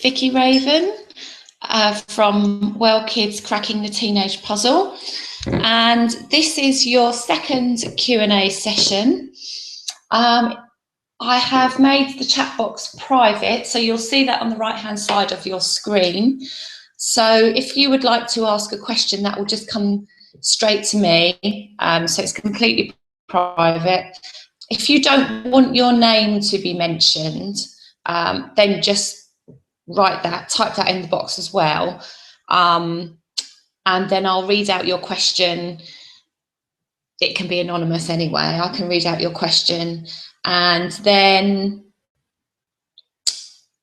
Vicky Raven from Well Kids Cracking the Teenage Puzzle, and this is your second Q&A session. I have made the chat box private, so you'll see that on the right hand side of your screen. So if you would like to ask a question, that will just come straight to me, so it's completely private. If you don't want your name to be mentioned, then just type that in the box as well, and then I'll read out your question. It can be anonymous anyway. I can read out your question, and then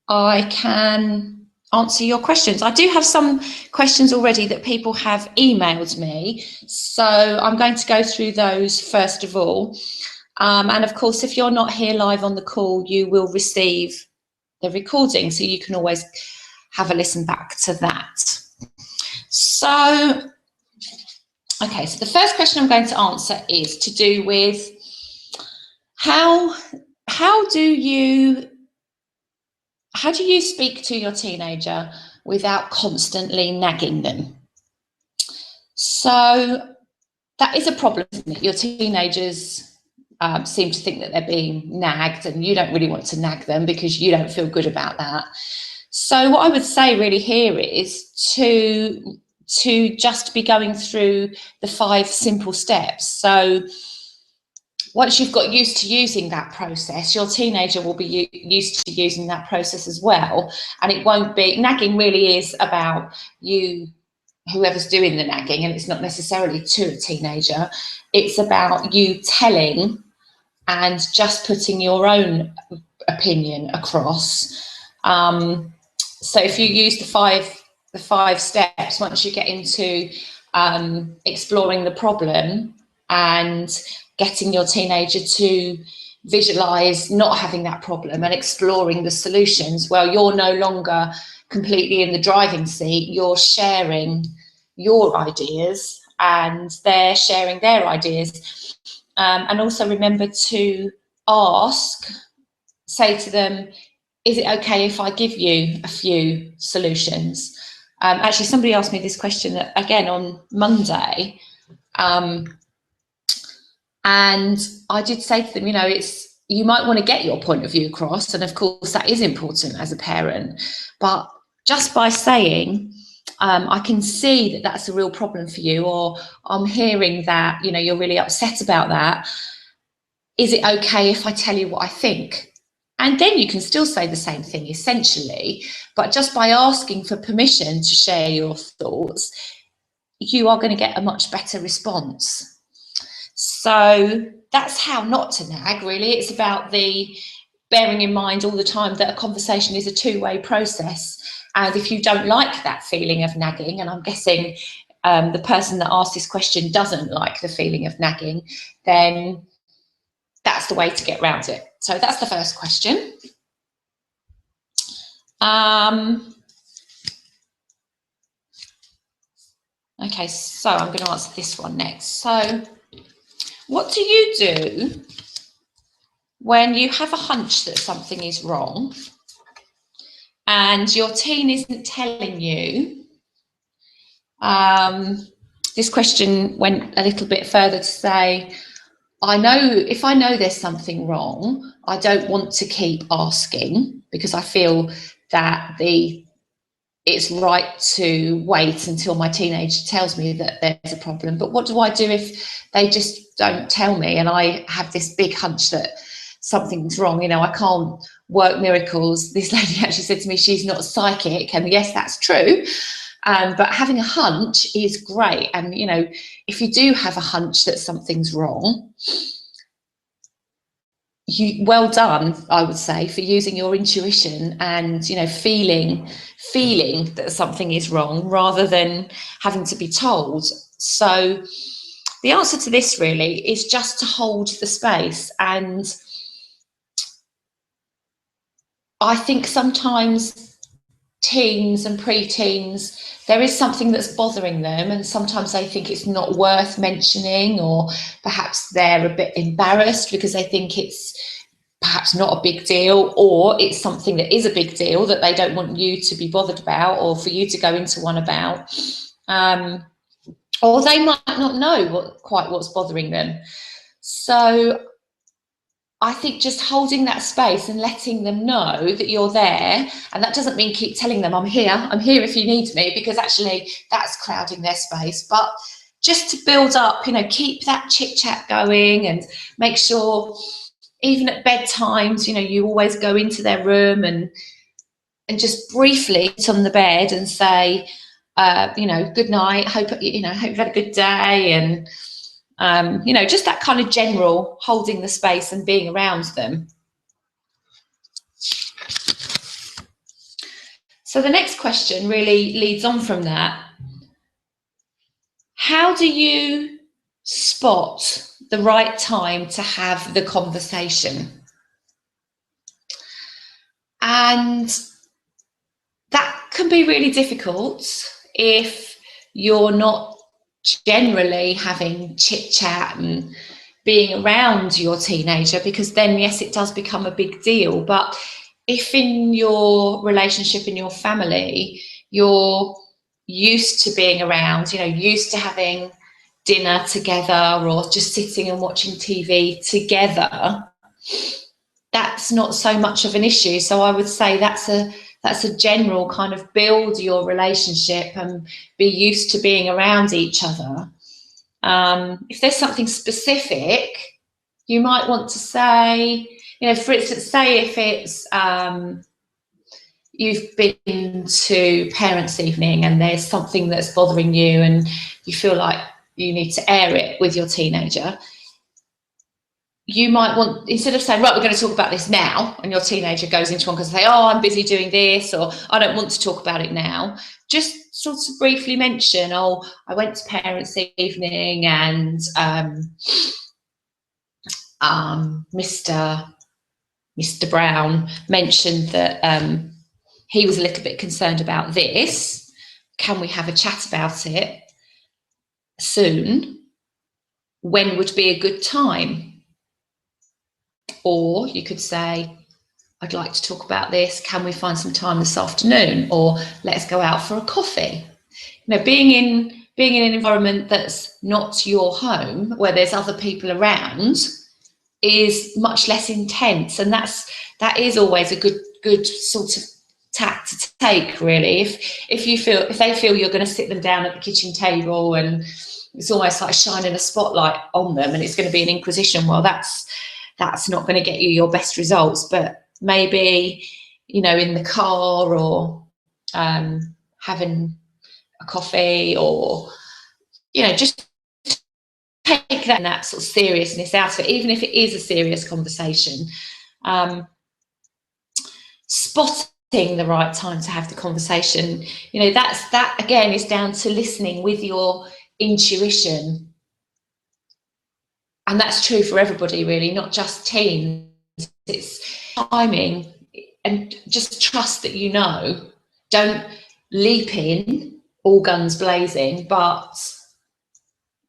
I can answer your questions. I do have some questions already that people have emailed me, so I'm going to go through those first of all. And of course, if you're not here live on the call, you will receive the recording, so you can always have a listen back to that. So, okay, so the first question I'm going to answer is to do with how do you speak to your teenager without constantly nagging them? So that is a problem, isn't it? Your teenagers seem to think that they're being nagged, and you don't really want to nag them because you don't feel good about that. So what I would say really here is to just be going through the 5 simple steps. So once you've got used to using that process, your teenager will be used to using that process as well. And it won't be, nagging really is about you, whoever's doing the nagging, and it's not necessarily to a teenager. It's about you telling and just putting your own opinion across. So if you use the five steps, once you get into exploring the problem and getting your teenager to visualize not having that problem and exploring the solutions, well, you're no longer completely in the driving seat. You're sharing your ideas and they're sharing their ideas. And also remember to ask, say to them, is it okay if I give you a few solutions? Actually, somebody asked me this question again on Monday. And I did say to them, you might want to get your point of view across. And of course, that is important as a parent. But just by saying, I can see that that's a real problem for you, or I'm hearing that, you're really upset about that. Is it okay if I tell you what I think? And then you can still say the same thing essentially, but just by asking for permission to share your thoughts, you are going to get a much better response. So that's how not to nag, really. It's about bearing in mind all the time that a conversation is a two-way process. And if you don't like that feeling of nagging, and I'm guessing the person that asked this question doesn't like the feeling of nagging, then that's the way to get around it. So that's the first question. Okay, so I'm going to answer this one next. So what do you do when you have a hunch that something is wrong and your teen isn't telling you? This question went a little bit further to say, if I know there's something wrong, I don't want to keep asking because I feel that it's right to wait until my teenager tells me that there's a problem. But what do I do if they just don't tell me and I have this big hunch that something's wrong? I can't work miracles. This lady actually said to me she's not psychic, and yes, that's true. But having a hunch is great. And, if you do have a hunch that something's wrong, well done, I would say, for using your intuition and, feeling that something is wrong rather than having to be told. So the answer to this really is just to hold the space. And I think sometimes teens and pre-teens, there is something that's bothering them, and sometimes they think it's not worth mentioning, or perhaps they're a bit embarrassed because they think it's perhaps not a big deal, or it's something that is a big deal that they don't want you to be bothered about or for you to go into one about. Or they might not know quite what's bothering them. So I think just holding that space and letting them know that you're there, and that doesn't mean keep telling them I'm here if you need me, because actually that's crowding their space, but just to build up, keep that chit chat going, and make sure even at bedtimes, you always go into their room and just briefly sit on the bed and say, good night, hope you've had a good day, and just that kind of general holding the space and being around them. So the next question really leads on from that. How do you spot the right time to have the conversation? And that can be really difficult if you're not generally having chit chat and being around your teenager, because then yes, it does become a big deal. But if in your relationship, in your family, you're used to being around, used to having dinner together or just sitting and watching TV together, that's not so much of an issue. So I would say that's a general kind of build your relationship and be used to being around each other. If there's something specific, you might want to say, for instance, say if it's you've been to parents' evening and there's something that's bothering you and you feel like you need to air it with your teenager, you might want, instead of saying, right, we're going to talk about this now, and your teenager goes into one because they say, oh, I'm busy doing this, or I don't want to talk about it now, just sort of briefly mention, oh, I went to parents' evening and Mr. Brown mentioned that he was a little bit concerned about this. Can we have a chat about it soon? When would be a good time? Or you could say, I'd like to talk about this. Can we find some time this afternoon? Or let's go out for a coffee. Being in an environment that's not your home, where there's other people around, is much less intense, and that is always a good sort of tack to take, really. If they feel you're going to sit them down at the kitchen table and it's almost like shining a spotlight on them and it's going to be an inquisition, well, that's not going to get you your best results. But maybe, in the car, or having a coffee, or, just take that sort of seriousness out of it, even if it is a serious conversation. Spotting the right time to have the conversation, that again is down to listening with your intuition. And that's true for everybody, really, not just teens. It's timing, and just trust that don't leap in all guns blazing, but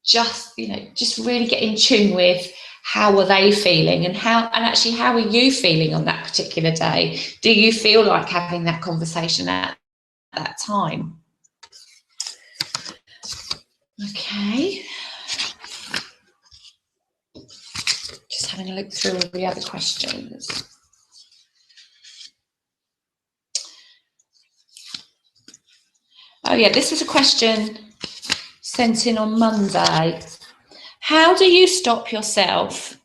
just really get in tune with how are they feeling, and actually how are you feeling on that particular day. Do you feel like having that conversation at that time? Okay. Just having a look through all the other questions. Oh yeah, this was a question sent in on Monday. How do you stop yourself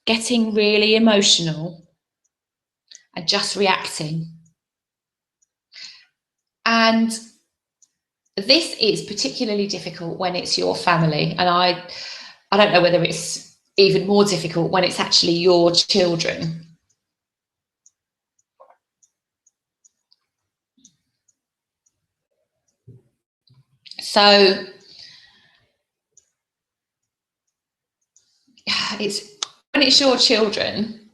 getting really emotional and just reacting? And this is particularly difficult when it's your family, and I don't know whether it's even more difficult when it's actually your children. So when it's your children,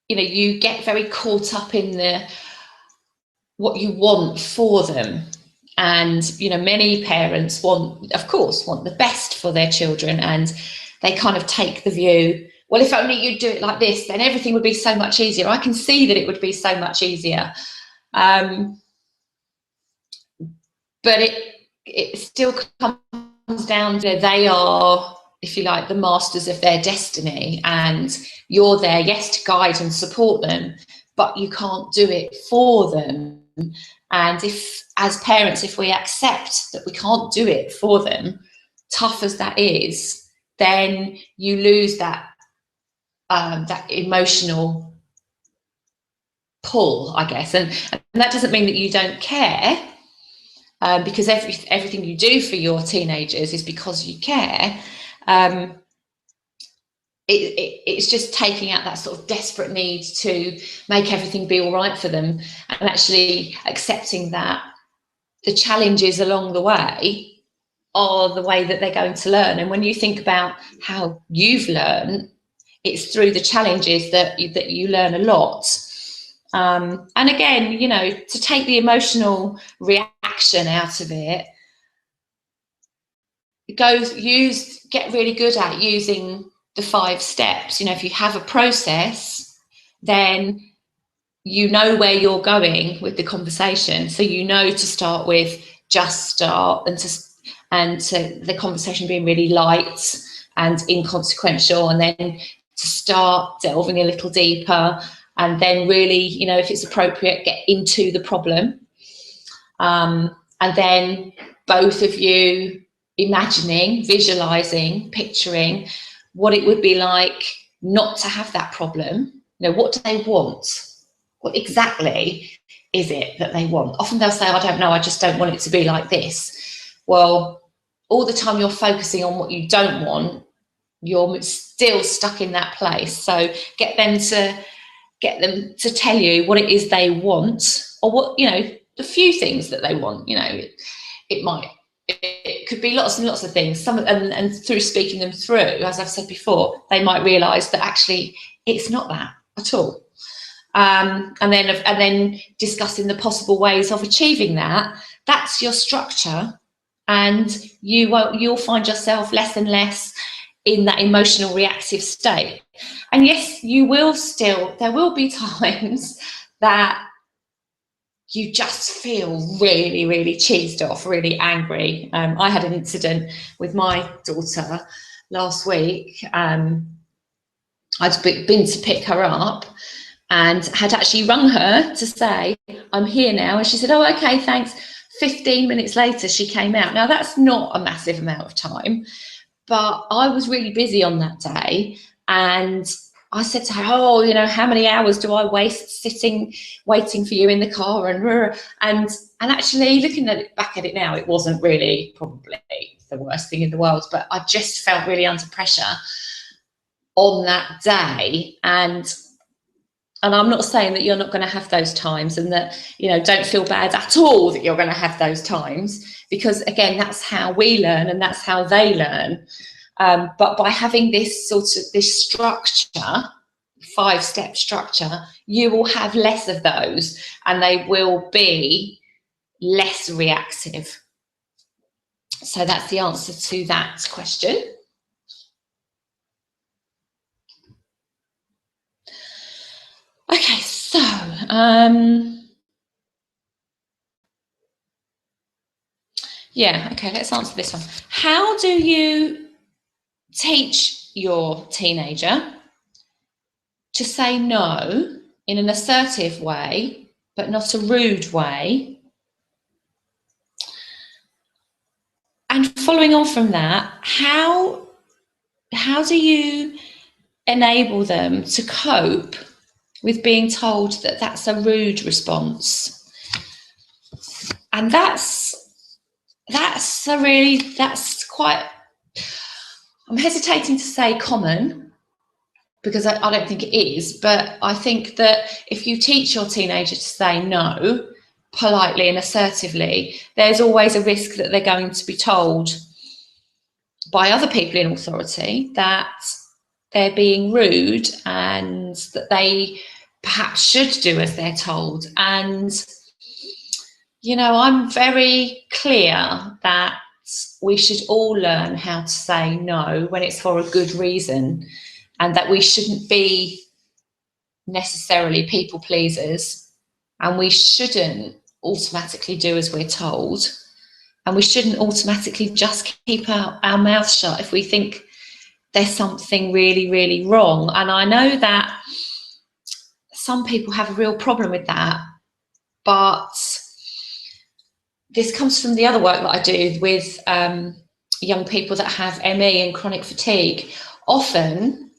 you get very caught up in what you want for them. And, many parents want the best for their children, and they kind of take the view well, if only you'd do it like this, then everything would be so much easier. I can see that it would be so much easier. But it still comes down to they are, if you like, the masters of their destiny, and you're there, yes, to guide and support them, but you can't do it for them. And if, as parents, if we accept that we can't do it for them, tough as that is, then you lose that that emotional pull, I guess. And that doesn't mean that you don't care, because everything you do for your teenagers is because you care. It's just taking out that sort of desperate need to make everything be all right for them, and actually accepting that the challenges along the way are the way that they're going to learn. And when you think about how you've learned, it's through the challenges that you learn a lot. And again, you know, to take the emotional reaction out of it, get really good at using the 5 steps. You know, if you have a process, then you know where you're going with the conversation. So you know to start with just start, and to the conversation being really light and inconsequential, and then to start delving a little deeper, and then really, you know, if it's appropriate, get into the problem. And then both of you imagining, visualizing, picturing what it would be like not to have that problem. You know, what do they want? What exactly is it that they want? Often they'll say, I don't know, I just don't want it to be like this. Well, all the time you're focusing on what you don't want, you're still stuck in that place. So get them to tell you what it is they want, or what, you know, the few things that they want. You know, it could be lots and lots of things. And through speaking them through, as I've said before, they might realise that actually it's not that at all. And then discussing the possible ways of achieving that. That's your structure, and you'll find yourself less and less in that emotional reactive state. And yes, there will be times that you just feel really, really cheesed off, really angry. I had an incident with my daughter last week. I'd been to pick her up and had actually rung her to say, I'm here now. And she said, oh, okay, thanks. 15 minutes later, she came out. Now, that's not a massive amount of time, but I was really busy on that day. And I said to her, oh, you know, how many hours do I waste sitting, waiting for you in the car? And actually looking back at it now, it wasn't really probably the worst thing in the world, but I just felt really under pressure on that day. And I'm not saying that you're not going to have those times, and that, you know, don't feel bad at all that you're going to have those times, because again, that's how we learn and that's how they learn. But by having this structure, 5-step structure, you will have less of those, and they will be less reactive. So that's the answer to that question. Okay, so yeah, okay, let's answer this one. How do you teach your teenager to say no in an assertive way, but not a rude way? And following on from that, how do you enable them to cope with being told that that's a rude response? And that's quite, I'm hesitating to say common, because I don't think it is, but I think that if you teach your teenager to say no politely and assertively, there's always a risk that they're going to be told by other people in authority that they're being rude, and that they perhaps should do as they're told. And, you know, I'm very clear that we should all learn how to say no when it's for a good reason. and that we shouldn't be necessarily people pleasers, and we shouldn't automatically do as we're told, and we shouldn't automatically just keep our mouth shut if we think there's something really, really wrong. And I know that some people have a real problem with that, but this comes from the other work that I do with young people that have ME and chronic fatigue. Often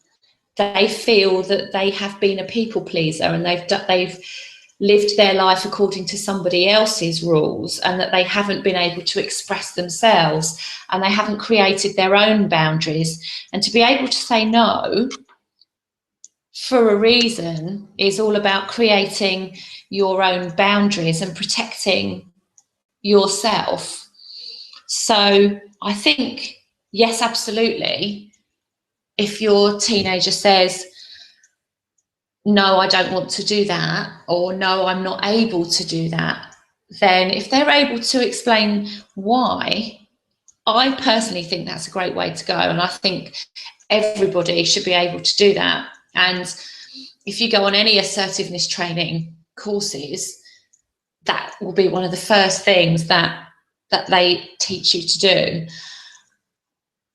they feel that they have been a people pleaser, and they've lived their life according to somebody else's rules, and that they haven't been able to express themselves, and they haven't created their own boundaries. And to be able to say no for a reason is all about creating your own boundaries and protecting yourself. So I think, yes, absolutely, if your teenager says, no, I don't want to do that, or no, I'm not able to do that, then if they're able to explain why, I personally think that's a great way to go. And I think everybody should be able to do that. And if you go on any assertiveness training courses, that will be one of the first things that they teach you to do.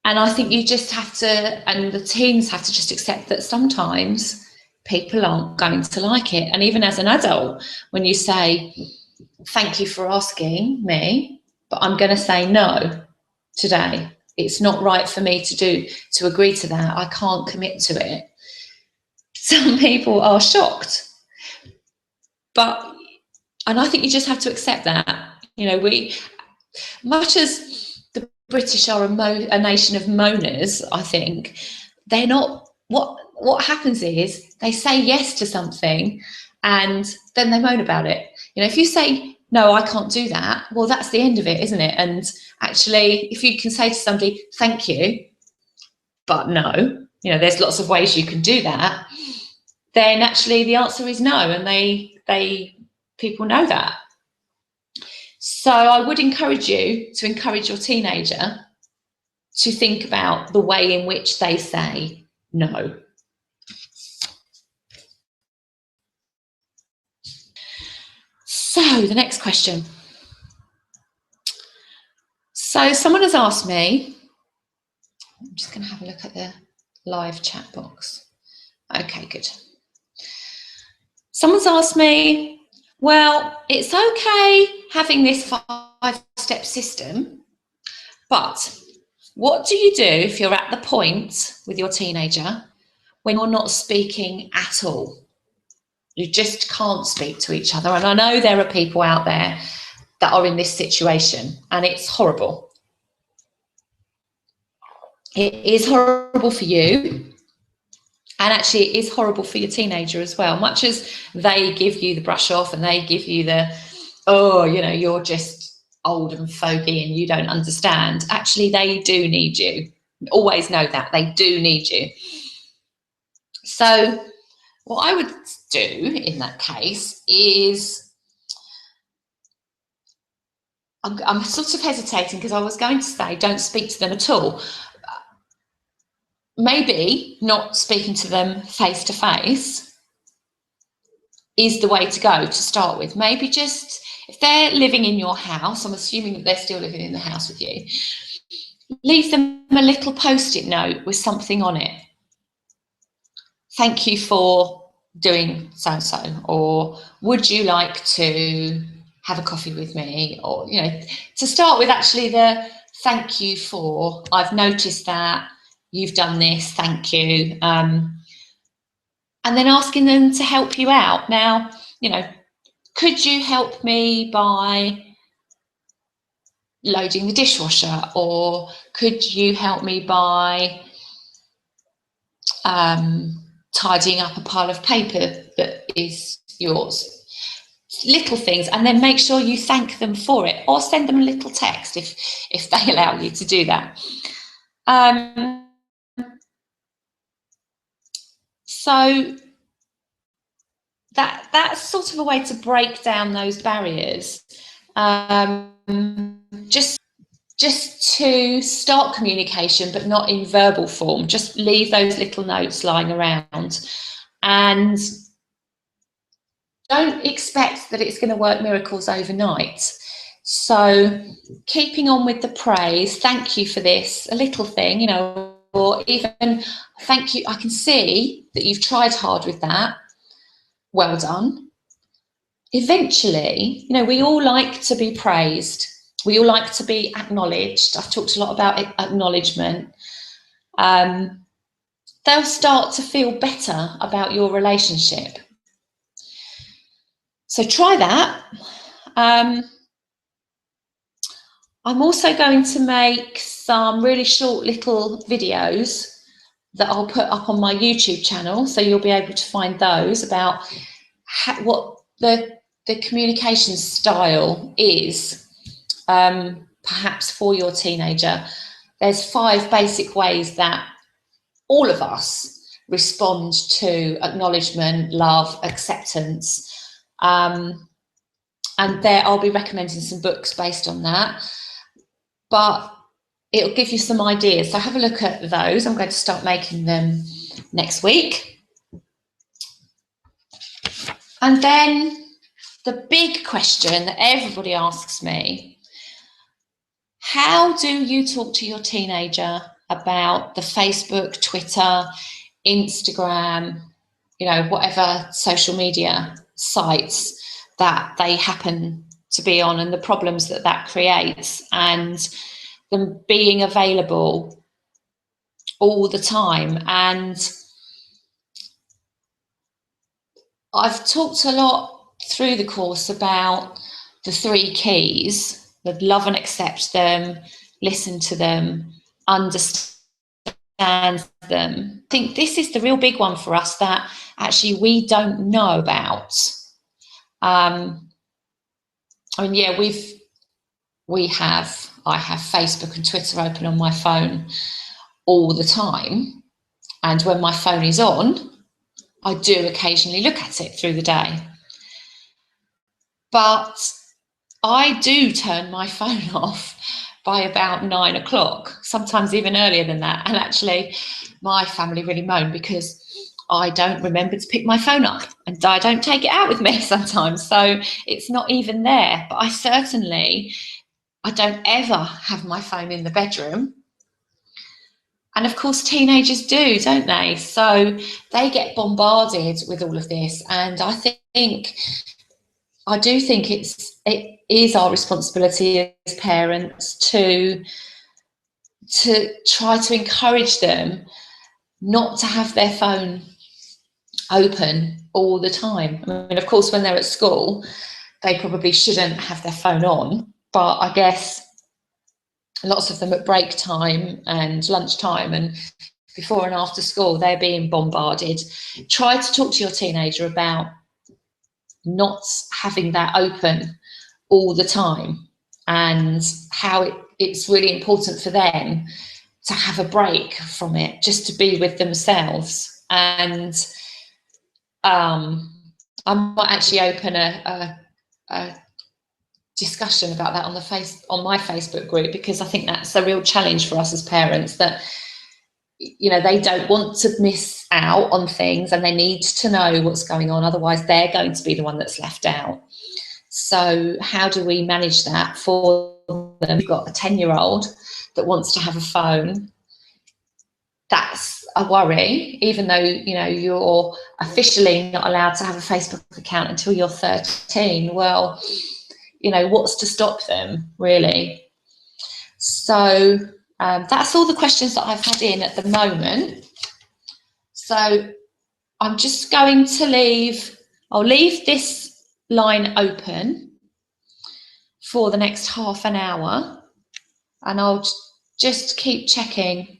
And I think you just have to, and the teens have to just accept that sometimes people aren't going to like it. And even as an adult, when you say, thank you for asking me, but I'm going to say no today. It's not right for me to agree to that. I can't commit to it. Some people are shocked. And I think you just have to accept that. You know, much as the British are a nation of moaners, I think, they're not, what happens is they say yes to something and then they moan about it. You know, if you say, no, I can't do that, well, that's the end of it, isn't it? And actually, if you can say to somebody, thank you, but no, you know, there's lots of ways you can do that, then actually the answer is no, and people know that. So I would encourage you to encourage your teenager to think about the way in which they say no. So the next question. So someone has asked me, I'm just going to have a look at the live chat box. Okay, good. Someone's asked me, well, it's okay having this 5-step system, but what do you do if you're at the point with your teenager when you're not speaking at all? You just can't speak to each other. And I know there are people out there that are in this situation, and it's horrible. It is horrible for you. And actually, it is horrible for your teenager as well. Much as they give you the brush off and they give you the, oh, you know, you're just old and fogey and you don't understand. Actually, they do need you. Always know that. They do need you. So what I would do in that case is, I'm sort of hesitating because I was going to say don't speak to them at all. Maybe not speaking to them face to face is the way to go to start with. Maybe just, if they're living in your house, I'm assuming that they're still living in the house with you, leave them a little post-it note with something on it. Thank you for doing so-and-so, or would you like to have a coffee with me? Or, you know, to start with actually the thank you for, I've noticed that you've done this, thank you. And then asking them to help you out. Now, you know, could you help me by loading the dishwasher? Or could you help me by tidying up a pile of paper that is yours? Little things, and then make sure you thank them for it, or send them a little text if they allow you to do that. So that's sort of a way to break down those barriers. Just just to start communication, but not in verbal form. Just leave those little notes lying around, and don't expect that it's going to work miracles overnight. So keeping on with the praise, thank you for this, a little thing, you know, or even thank you, I can see that you've tried hard with that, well done. Eventually, you know, we all like to be praised, we all like to be acknowledged. I've talked a lot about acknowledgement. They'll start to feel better about your relationship. So try that. I'm also going to make some really short little videos that I'll put up on my YouTube channel, so you'll be able to find those about what the communication style is, perhaps for your teenager. There's 5 basic ways that all of us respond to acknowledgement, love, acceptance. And there I'll be recommending some books based on that. But it'll give you some ideas. So have a look at those. I'm going to start making them next week. And then the big question that everybody asks me, how do you talk to your teenager about the Facebook, Twitter, Instagram, you know, whatever social media sites that they happen to be on, and the problems that that creates, and them being available all the time? And I've talked a lot through the course about the 3 keys: that love and accept them, listen to them, understand them. I think this is the real big one for us that actually we don't know about. I mean, yeah, I have Facebook and Twitter open on my phone all the time. And when my phone is on, I do occasionally look at it through the day. But I do turn my phone off by about 9 o'clock, sometimes even earlier than that. And actually, my family really moan because I don't remember to pick my phone up, and I don't take it out with me sometimes. So it's not even there. But I don't ever have my phone in the bedroom. And of course, teenagers do, don't they? So they get bombarded with all of this. And I do think it is our responsibility as parents to try to encourage them not to have their phone open all the time. I mean, of course, when they're at school, they probably shouldn't have their phone on, but I guess lots of them at break time and lunchtime and before and after school, they're being bombarded. Try to talk to your teenager about not having that open all the time, and how it's really important for them to have a break from it, just to be with themselves. And I might actually open a discussion about that on my Facebook group, because I think that's a real challenge for us as parents, that, you know, they don't want to miss out on things and they need to know what's going on, otherwise they're going to be the one that's left out. So how do we manage that for them? We've got a 10-year-old that wants to have a phone. That's a worry, even though, you know, you're officially not allowed to have a Facebook account until you're 13. Well, you know, what's to stop them, really? So that's all the questions that I've had in at the moment. So I'm just going to I'll leave this line open for the next half an hour, and I'll just keep checking